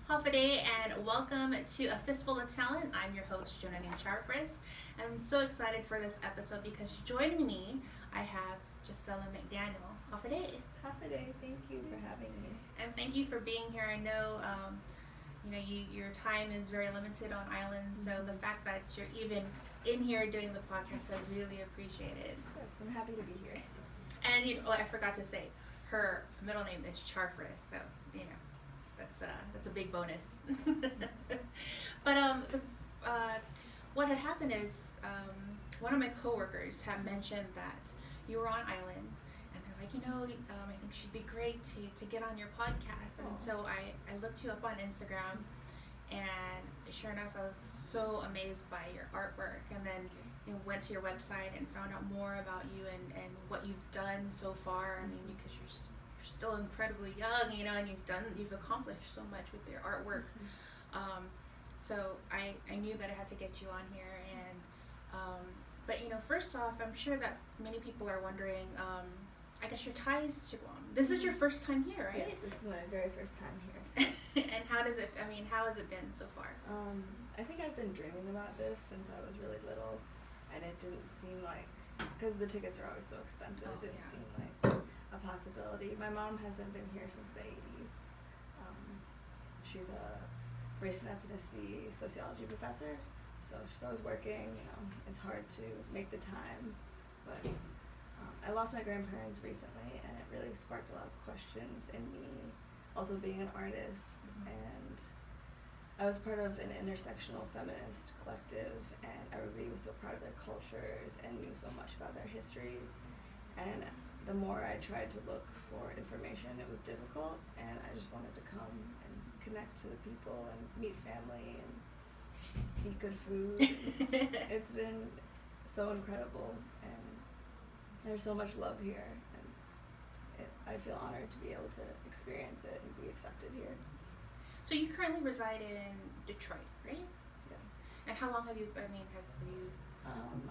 Hoffaday, and welcome to A Fistful of Talent. I'm your host, Joan Aguon Charfauros. I'm so excited for this episode because joining me, I have Gisela McDaniel. Hoffaday. Hoffaday, thank you for having me. And thank you for being here. I know, your time is very limited on island, so the fact that you're even in here doing the podcast, I really appreciate it. Yes, I'm happy to be here. And I forgot to say, her middle name is Charfauros, so that's a big bonus. But what had happened is one of my coworkers had mentioned that you were on island, and they're like, I think she'd be great to get on your podcast. And so I looked you up on Instagram, and sure enough, I was so amazed by your artwork, and then went to your website and found out more about you and what you've done so far. I mean, because you're still incredibly young, and you've accomplished so much with your artwork. So I knew that I had to get you on here, and but first off, I'm sure that many people are wondering, I guess, your ties to Guam. This is your first time here, right? Yes, this is my very first time here. And how has it been so far? I think I've been dreaming about this since I was really little, and it didn't seem like, because the tickets are always so expensive, it didn't seem like a possibility. My mom hasn't been here since the 80s. She's a race and ethnicity sociology professor, so she's always working. It's hard to make the time, but I lost my grandparents recently, and it really sparked a lot of questions in me. Also being an artist, and I was part of an intersectional feminist collective, and everybody was so proud of their cultures and knew so much about their histories. And the more I tried to look for information, it was difficult, and I just wanted to come and connect to the people and meet family and eat good food. It's been so incredible, and there's so much love here, and I feel honored to be able to experience it and be accepted here. So you currently reside in Detroit, right? Yes. And how long have you?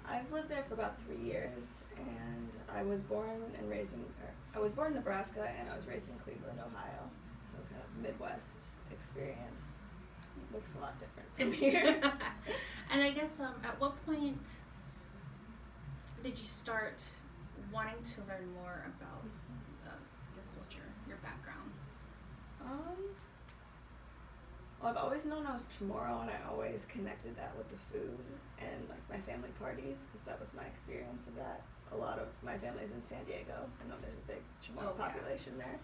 I've lived there for about 3 years, and I was born in Nebraska, and I was raised in Cleveland, Ohio. So kind of Midwest experience. It looks a lot different from here. And I guess at what point did you start wanting to learn more about your culture, your background? Well, I've always known I was Chamorro, and I always connected that with the food and like my family parties, because that was my experience of that. A lot of my family's in San Diego. I know there's a big Chamorro population there,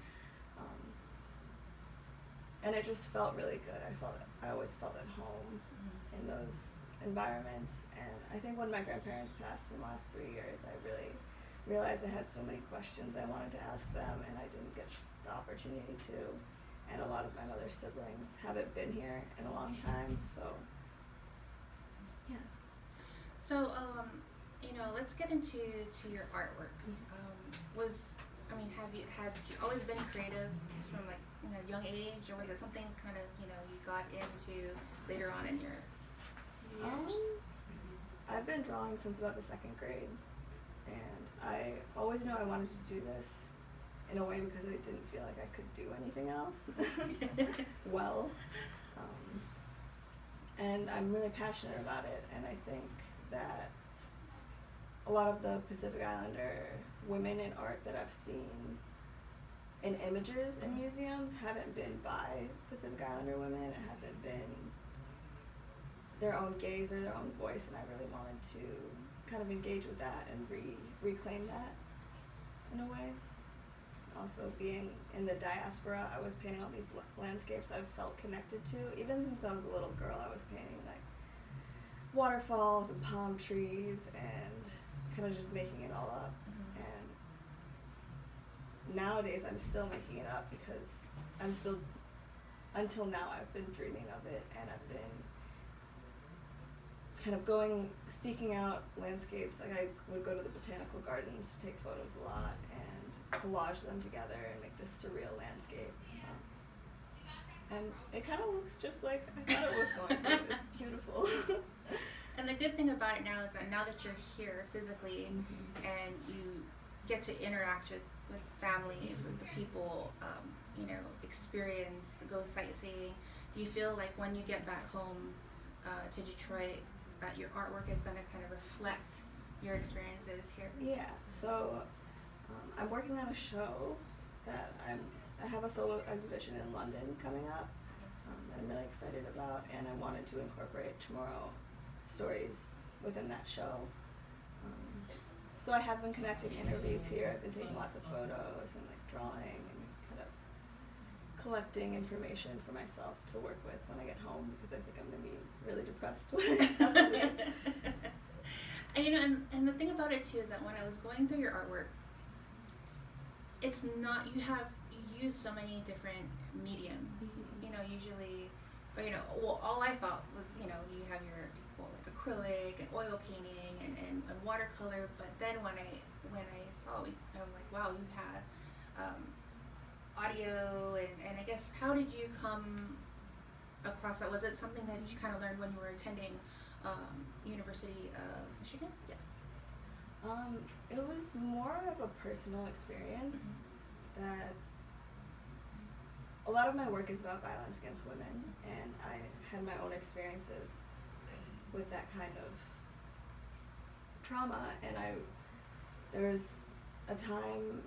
and it just felt really good. I always felt at home in those environments, and I think when my grandparents passed in the last 3 years, I really realized I had so many questions I wanted to ask them, and I didn't get the opportunity to. And a lot of my mother's siblings haven't been here in a long time, so yeah. So, let's get into your artwork. Have you always been creative from like a young age, or was it something kind of you got into later on in your years? I've been drawing since about the 2nd grade, and I always knew I wanted to do this in a way because I didn't feel like I could do anything else well. And I'm really passionate about it, and I think that a lot of the Pacific Islander women in art that I've seen in images in museums haven't been by Pacific Islander women. It hasn't been their own gaze or their own voice, and I really wanted to kind of engage with that and reclaim that in a way. Also, being in the diaspora, I was painting all these landscapes I've felt connected to. Even since I was a little girl, I was painting like waterfalls and palm trees and kind of just making it all up. And nowadays, I'm still making it up because until now, I've been dreaming of it, and I've been kind of seeking out landscapes. Like I would go to the botanical gardens to take photos a lot and collage them together and make this surreal landscape. And it kind of looks just like I thought it was going to. It's beautiful. And the good thing about it now is that now that you're here physically and you get to interact with family, with the people, experience, go sightseeing, do you feel like when you get back home to Detroit that your artwork is going to kind of reflect your experiences here? Yeah, so I'm working on a show that I have a solo exhibition in London coming up that I'm really excited about, and I wanted to incorporate Chamorro stories within that show. So I have been conducting interviews here. I've been taking lots of photos and like drawing and kind of collecting information for myself to work with when I get home, because I think I'm going to be really depressed when I have to leave. And you know, and the thing about it too is that when I was going through your artwork, it's not, you use so many different mediums. You know, usually, or you know, well, all I thought was, you know, you have your like acrylic and oil painting and watercolor, but then when I saw it, I was like, wow, you have audio, and I guess, how did you come across that? Was it something that you kind of learned when you were attending University of Michigan? Yes. It was more of a personal experience that a lot of my work is about violence against women, and I had my own experiences with that kind of trauma, and there was a time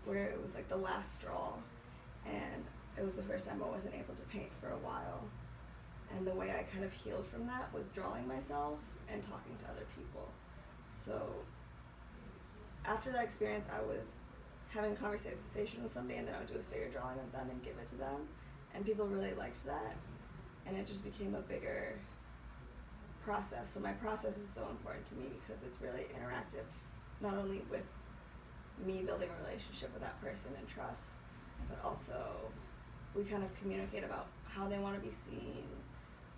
where it was like the last straw, and it was the first time I wasn't able to paint for a while, and the way I kind of healed from that was drawing myself and talking to other people. So after that experience, I was having a conversation with somebody, and then I would do a figure drawing of them and give it to them, and people really liked that, and it just became a bigger process. So my process is so important to me because it's really interactive, not only with me building a relationship with that person and trust, but also we kind of communicate about how they want to be seen,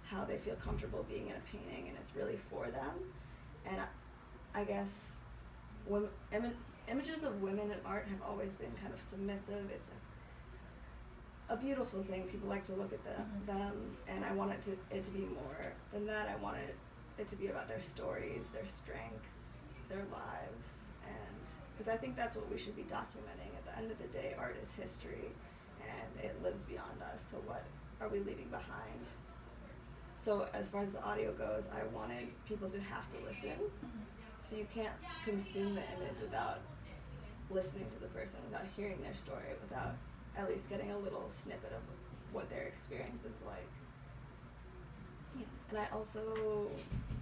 how they feel comfortable being in a painting, and it's really for them. And I guess images of women in art have always been kind of submissive. It's a beautiful thing. People like to look at them, and I wanted it to be more than that. I wanted it to be about their stories, their strength, their lives, and because I think that's what we should be documenting. At the end of the day, art is history, and it lives beyond us, so what are we leaving behind? So as far as the audio goes, I wanted people to have to listen, so you can't consume the image without listening to the person, without hearing their story, without at least getting a little snippet of what their experience is like. And I also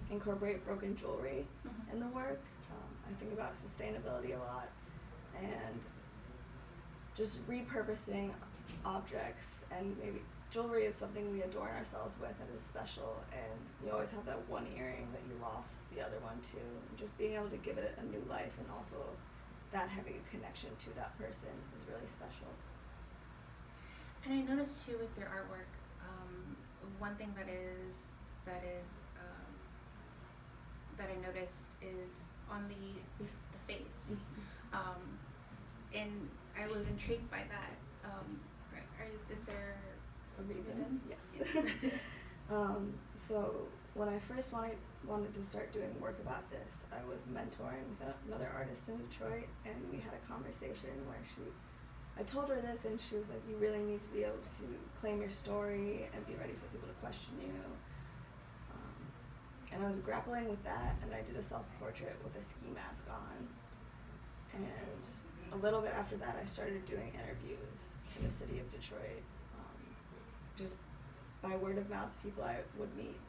incorporate broken jewelry in the work. I think about sustainability a lot, and just repurposing objects, and maybe jewelry is something we adorn ourselves with and is special, and you always have that one earring that you lost the other one to, and just being able to give it a new life, and also that having a connection to that person is really special. And I noticed too with your artwork, one thing that I noticed is on the face, and I was intrigued by that. Is there a reason? Yes. So when I first wanted to start doing work about this, I was mentoring with another artist in Detroit, and we had a conversation where I told her this, and she was like, you really need to be able to claim your story and be ready for people to question you. And I was grappling with that, and I did a self-portrait with a ski mask on. And a little bit after that, I started doing interviews in the city of Detroit. Just by word of mouth, people I would meet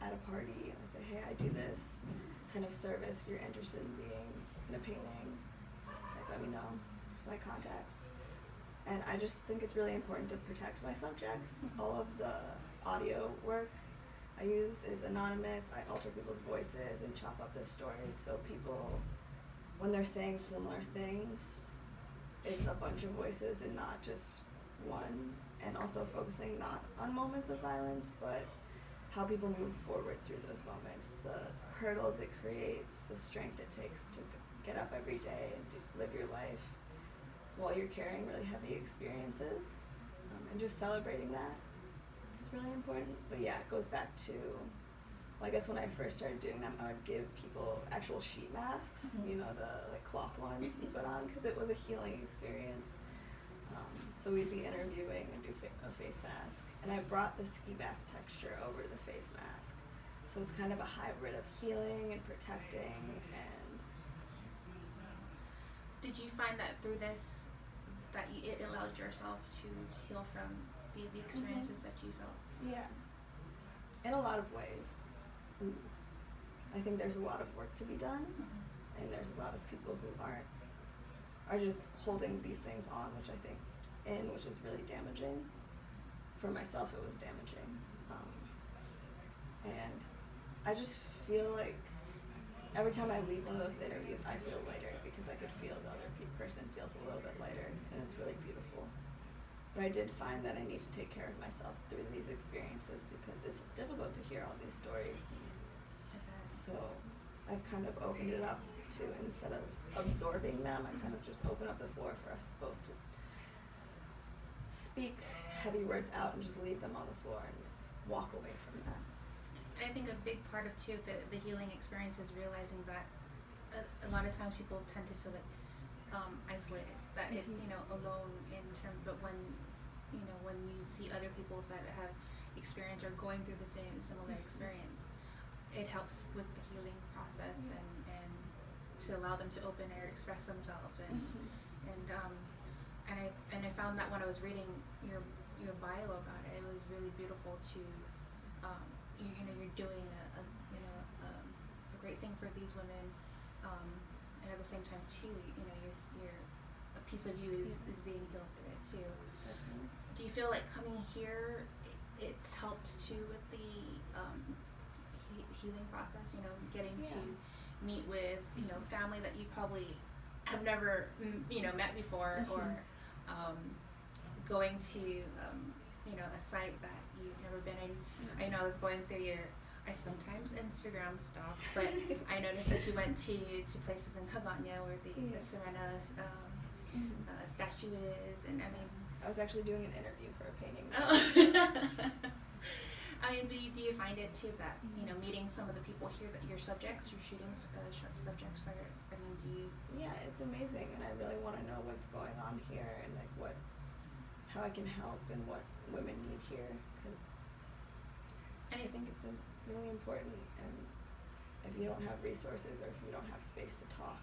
at a party, and I'd say, hey, I do this kind of service. If you're interested in being in a painting, like, let me know. Here's my contact. And I just think it's really important to protect my subjects. All of the audio work I use is anonymous. I alter people's voices and chop up their stories, so people, when they're saying similar things, it's a bunch of voices and not just one. And also focusing not on moments of violence, but how people move forward through those moments, the hurdles it creates, the strength it takes to get up every day and to live your life while you're carrying really heavy experiences, and just celebrating that is really important. But yeah, it goes back to, well, I guess when I first started doing them, I would give people actual sheet masks, you know, the like cloth ones you put on, because it was a healing experience. So we'd be interviewing and do a face mask. And I brought the ski mask texture over to the face mask. So it's kind of a hybrid of healing and protecting. And did you find that through this, that it allowed yourself to heal from the experiences that you felt? Yeah. In a lot of ways. I think there's a lot of work to be done. And there's a lot of people who are just holding these things on, which I think which is really damaging. For myself, it was damaging. And I just feel like every time I leave one of those interviews, I feel lighter because I could feel the other person feels a little bit lighter, and it's really beautiful. But I did find that I need to take care of myself through these experiences because it's difficult to hear all these stories. So I've kind of opened it up to, instead of absorbing them, I kind of just open up the floor for us both to speak heavy words out and just leave them on the floor and walk away from that. And I think a big part of too the healing experience is realizing that a lot of times people tend to feel like isolated, that it, alone in terms, but when you see other people that have experienced or going through the similar experience, it helps with the healing process and to allow them to open or express themselves and I found that when I was reading your bio about it, it was really beautiful to you're doing a great thing for these women, and at the same time too, you're a piece of you is being healed through it too. Definitely. Do you feel like coming here, it's helped too with the healing process? Getting to meet with family that you probably have never met before, or going to a site that you've never been in. I know I was going through I sometimes Instagram stalk, but I noticed that you went to places in Hagåtña where the Serena statue is, and I mean, I was actually doing an interview for a painting. I mean, do you find it too that meeting some of the people here, that your subjects, your shooting subjects are? I mean, do you? Yeah, it's amazing, and I really want to know what's going on here and like how I can help and what women need here, because I think it's really important. And if you don't have resources or if you don't have space to talk.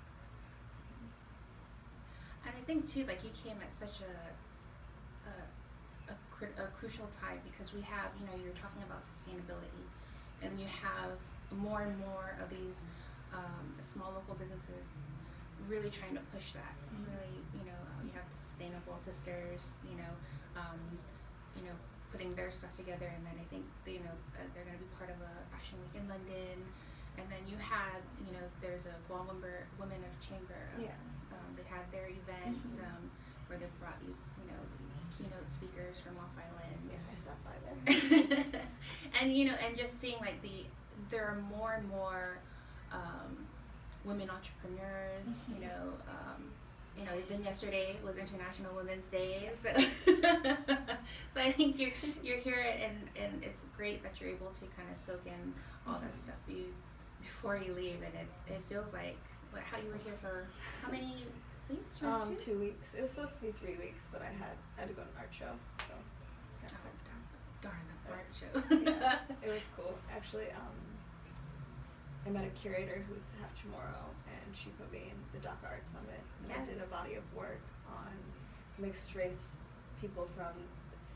And I think too, like you came at such a crucial time, because we have, you're talking about sustainability, and you have more and more of these small local businesses really trying to push that. Really, you have the Sustainable Sisters, putting their stuff together, and then I think they're going to be part of a fashion week in London, and then you had, there's a Guam Women of Chamber. They had their event where they brought these keynote speakers from off island. Yeah, I stopped by there. And and just seeing like there are more and more women entrepreneurs. Then yesterday was International Women's Day, so so I think you're here, and it's great that you're able to kind of soak in all that stuff before you leave, and it feels like how you were here for how many weeks? 2 weeks. It was supposed to be 3 weeks, but I had to go to an art show, so. Darn that art show. Yeah, it was cool. Actually, I met a curator who's half Chamorro, and she put me in the Dhaka Art Summit, and I did a body of work on mixed race people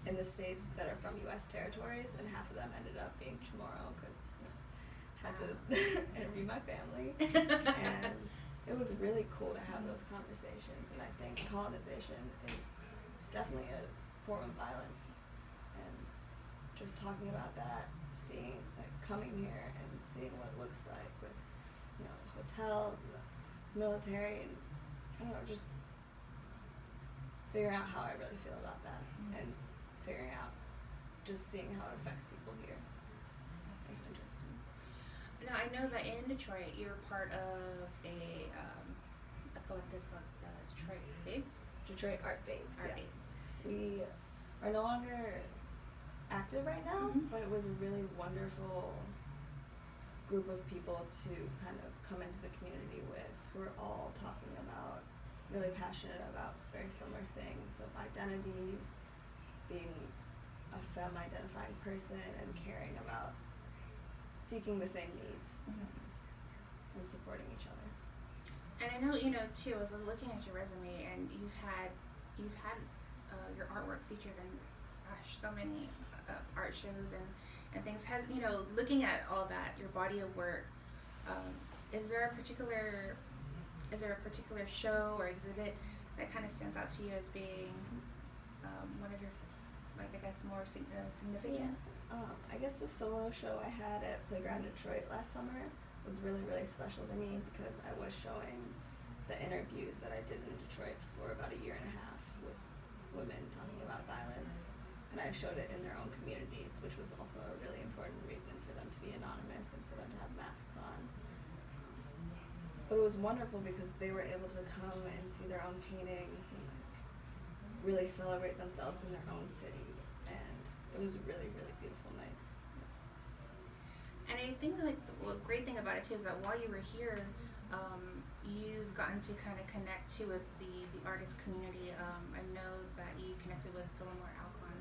in the States that are from U.S. territories, and half of them ended up being Chamorro because I had to interview my family, and it was really cool to have those conversations. And I think colonization is definitely a form of violence, and just talking about that, seeing, like, coming here and seeing what it looks like with, hotels and the military, and I don't know, just figuring out how I really feel about that, and figuring out, just seeing how it affects people here is interesting. Now, I know that in Detroit, you're part of a collective called Detroit Babes? Detroit Art Babes, Art yes. Babes. We are no longer active right now, but it was a really wonderful group of people to kind of come into the community with, who are all talking about really passionate about very similar things of identity, being a femme-identifying person, and caring about seeking the same needs and supporting each other. And I know, too, I was looking at your resume, and you've had your artwork featured in, so many art shows and things. Has, looking at all that, your body of work, is there a particular show or exhibit that kind of stands out to you as being one of your, like, I guess, more significant? I guess the solo show I had at Playground Detroit last summer was really, really special to me because I was showing the interviews that I did in Detroit for about a year and a half with women talking about violence, and I showed it in their own communities, which was also a really important reason for them to be anonymous and for them to have masks on. But it was wonderful because they were able to come and see their own paintings and really celebrate themselves in their own city, and it was a really, really beautiful night. And I think the great thing about it too is that while you were here, you've gotten to kind of connect too with the artist community. I know that you connected with Joan Aguon.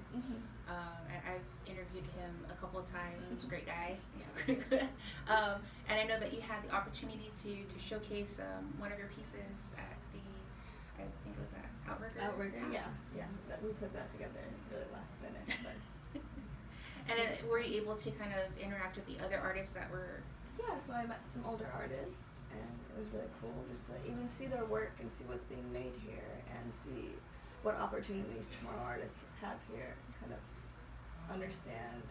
I've interviewed him a couple of times. He's a great guy. And I know that you had the opportunity to showcase one of your pieces at the, I think it was at Outrigger. Yeah. That we put that together really last minute. But. And were you able to kind of interact with the other artists that were? Yeah, so I met some older artists, and it was really cool just to even see their work and see what's being made here and see what opportunities Chamorro artists have here, kind of understand.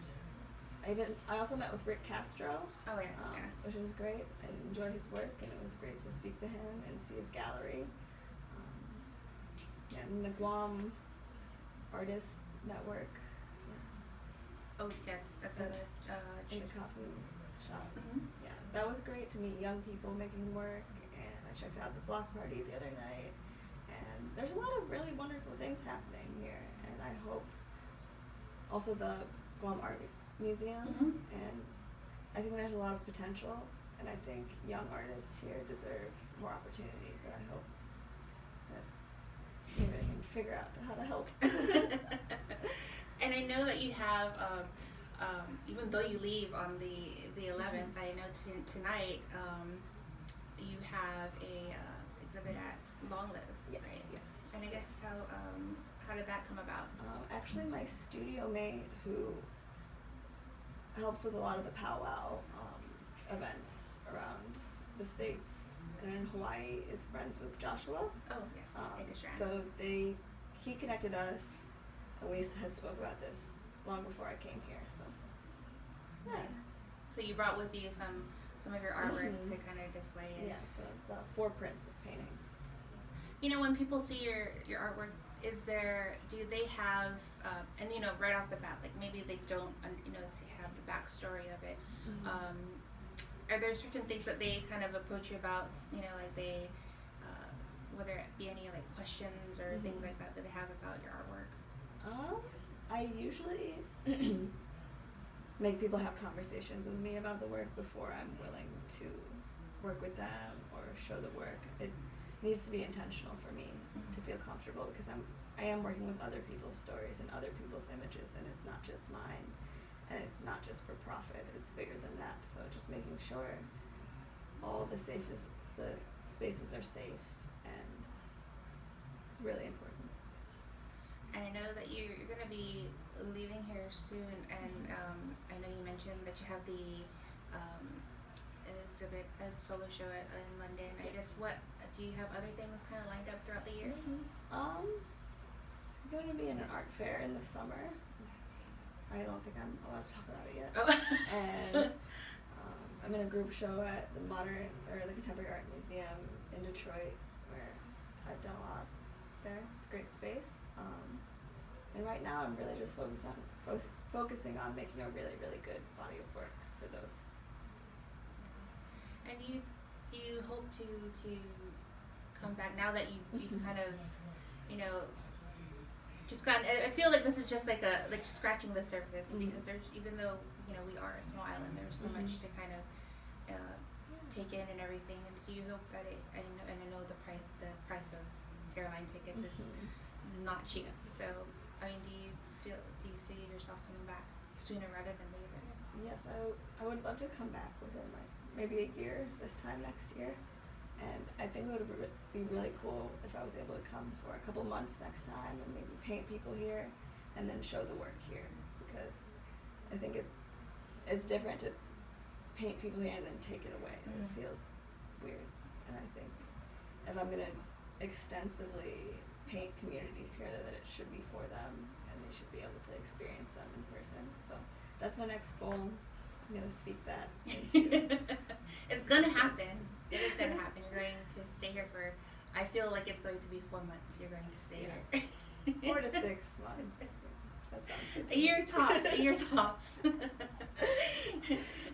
I also met with Rick Castro. Oh yes, which was great. I enjoyed his work, and it was great to speak to him and see his gallery. And the Guam Artist Network. Oh yes, at the in the coffee shop. Yeah, that was great to meet young people making work, and I checked out the block party the other night, and there's a lot of really wonderful things happening here, and I hope also the Guam Art Museum, and I think there's a lot of potential, and I think young artists here deserve more opportunities, and I hope that maybe I can figure out how to help. And I know that you have, even though you leave on the 11th, I know tonight you have a exhibit at Long Live, yes, right? Yes. And I guess how did that come about? Actually, my studio mate, who helps with a lot of the powwow events around the States and in Hawaii, is friends with Joshua. Oh yes, so he connected us. And we had spoke about this long before I came here, so yeah. So you brought with you some of your artwork to kind of display it. Yeah, so about 4 prints of paintings. When people see your artwork, do they have, and right off the bat, like maybe they don't, have the backstory of it. Are there certain things that they kind of approach you about, like they, whether it be any like questions or things like that they have about your artwork? I usually make people have conversations with me about the work before I'm willing to work with them or show the work. It needs to be intentional for me to feel comfortable because I am working with other people's stories and other people's images, and it's not just mine, and it's not just for profit. It's bigger than that. So just making sure all the spaces are safe and it's really important. And I know that you're going to be leaving here soon, and I know you mentioned that you have the exhibit, a solo show in London. I guess do you have other things kind of lined up throughout the year? I'm going to be in an art fair in the summer. I don't think I'm allowed to talk about it yet. And I'm in a group show at the Contemporary Art Museum in Detroit, where I've done a lot there. It's a great space. And right now I'm really just focusing on making a really, really good body of work for those. And do you hope to come back now that you've kind of, just gotten, I feel like this is just like scratching the surface, because there's, even though, we are a small island, there's so much to kind of take in and everything. And do you hope that I know the price of airline tickets is not cheap. So, I mean, do you see yourself coming back sooner rather than later? Yes, I would love to come back within like maybe a year this time next year. And I think it would be really cool if I was able to come for a couple months next time and maybe paint people here and then show the work here, because I think it's different to paint people here and then take it away. It feels weird. And I think if I'm going to extensively paint communities here, that it should be for them and they should be able to experience them in person. So that's my next goal. I'm going to speak that into It's going to happen. It is going to happen. You're going to stay here for, I feel like it's going to be 4 months. You're going to stay here. 4 to 6 months. That sounds good. A year tops. A year tops.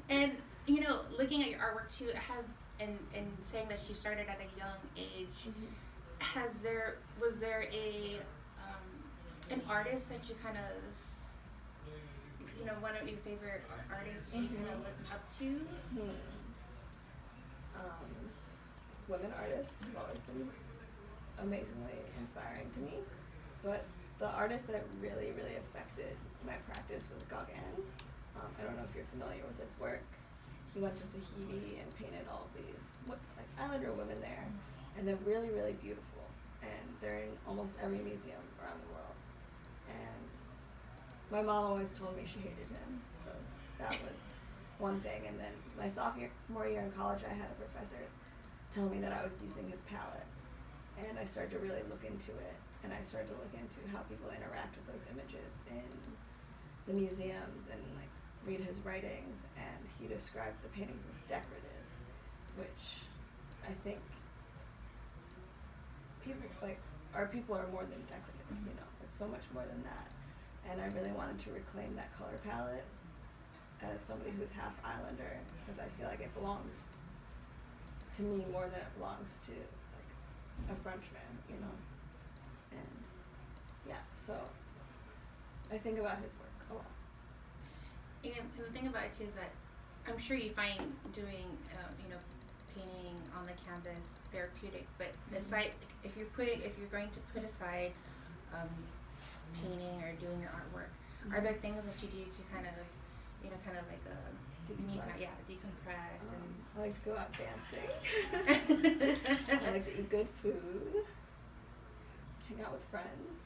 And, you know, looking at your artwork too, and saying that you started at a young age, was there an artist that you kind of, you know, one of your favorite artists you kind of looked up to? Women artists have always been amazingly inspiring to me, but the artist that really, really affected my practice was Gauguin. I don't know if you're familiar with his work. He went to Tahiti and painted all of these like islander women there, and they're really, really beautiful, and they're in almost every museum around the world. And my mom always told me she hated him, so that was one thing. And then my sophomore year in college, I had a professor tell me that I was using his palette, and I started to really look into it, and I started to look into how people interact with those images in the museums and like read his writings, and he described the paintings as decorative, which I think our people are more than decorative, you know, it's so much more than that. And I really wanted to reclaim that color palette as somebody who's half islander, because I feel like it belongs to me more than it belongs to like a Frenchman, you know. And yeah, so I think about his work a lot. And the thing about it too is that I'm sure you find doing, you know, painting on the canvas therapeutic, but aside, if you're going to put aside painting or doing your artwork, are there things that you do to kind of, you know, kind of like me time, decompress? And I like to go out dancing. I like to eat good food, hang out with friends.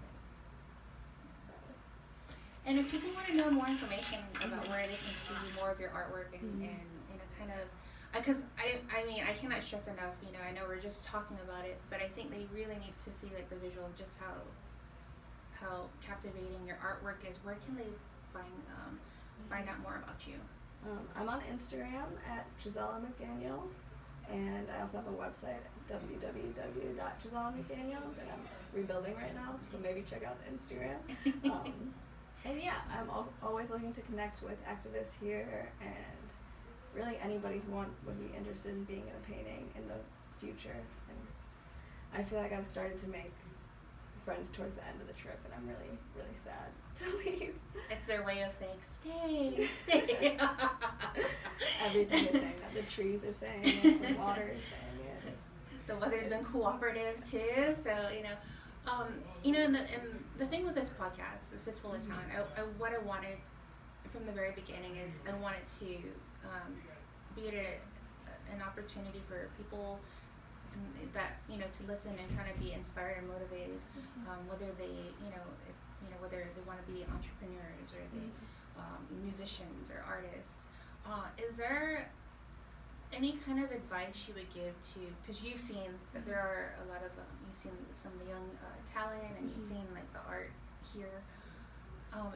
And if people want to know more information about where they can see more of your artwork and you know, kind of, because I mean, I cannot stress enough, you know, I know we're just talking about it, but I think they really need to see like the visual of just how captivating your artwork is. Where can they find out more about you? I'm on Instagram at Gisela McDaniel, and I also have a website, www.giselamcdaniel, that I'm rebuilding right now, so maybe check out the Instagram. And yeah, I'm always looking to connect with activists here, and really anybody who would be interested in being in a painting in the future. And I feel like I've started to make friends towards the end of the trip, and I'm really, really sad to leave. It's their way of saying, stay. Everything is saying that. The trees are saying it, the water is saying it. The weather's been cooperative too, so, you know. You know, and the thing with this podcast, Fistful of Talent, what I wanted from the very beginning is I wanted to be an opportunity for people that, you know, to listen and kind of be inspired and motivated, whether they, whether they want to be entrepreneurs or they musicians or artists. Is there any kind of advice you would give to, because you've seen that there are a lot of, you've seen some of the young talent, and you've seen like the art here.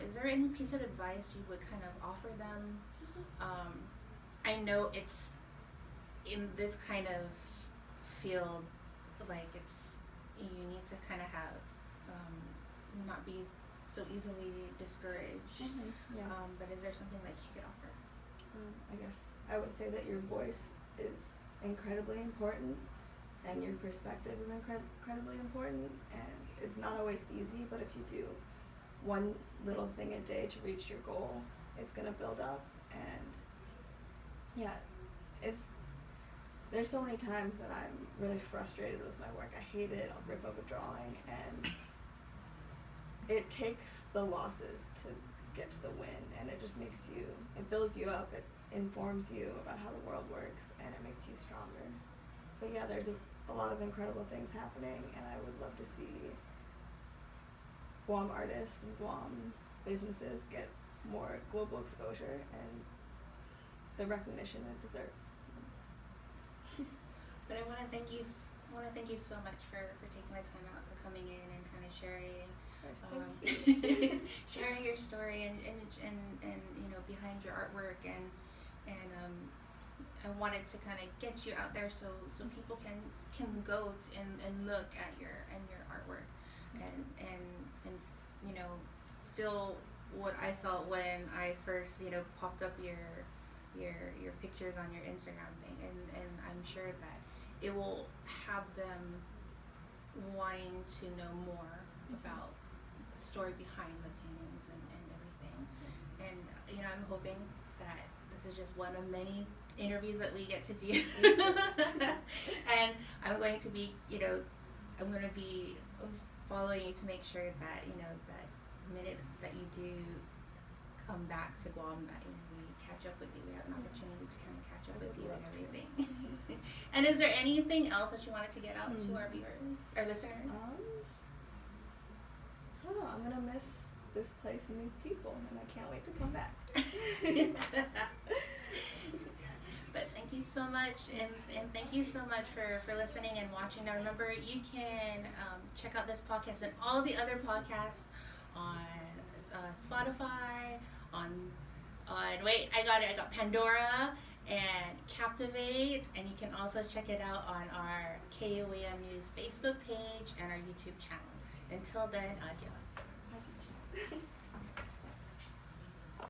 Is there any piece of advice you would kind of offer them? I know it's in this kind of field, like you need to kind of have, not be so easily discouraged. But is there something that you could offer? I guess I would say that your voice is incredibly important, and your perspective is incredibly important, and it's not always easy, but if you do one little thing a day to reach your goal, it's going to build up. And yeah, there's so many times that I'm really frustrated with my work. I hate it. I'll rip up a drawing, and it takes the losses to get to the win, and it just makes you, it builds you up, it informs you about how the world works, and it makes you stronger. But yeah, there's a lot of incredible things happening, and I would love to see Guam artists and Guam businesses get more global exposure and the recognition it deserves. But I want to thank you. I want to thank you so much for taking the time out, for coming in and kind of sharing, sharing your story and you know, behind your artwork, and I wanted to kind of get you out there so people can go and look at your artwork and you know, feel what I felt when I first, you know, popped up your pictures on your Instagram thing, and I'm sure that it will have them wanting to know more about the story behind the paintings and everything. And you know, I'm hoping that this is just one of many interviews that we get to do. And I'm going to be, you know, I'm going to be following you to make sure that, you know, that the minute that you do come back to Guam, that, you know, we catch up with you. We have an opportunity to kind of catch up with you and everything. And is there anything else that you wanted to get out to our viewers, our listeners? I don't know. I'm gonna miss this place and these people, and I can't wait to come back. But thank you so much, and thank you so much for listening and watching. Now remember, you can check out this podcast and all the other podcasts on Spotify, on wait, I got Pandora and Captivate, and you can also check it out on our KOAM News Facebook page and our YouTube channel. Until then, adios.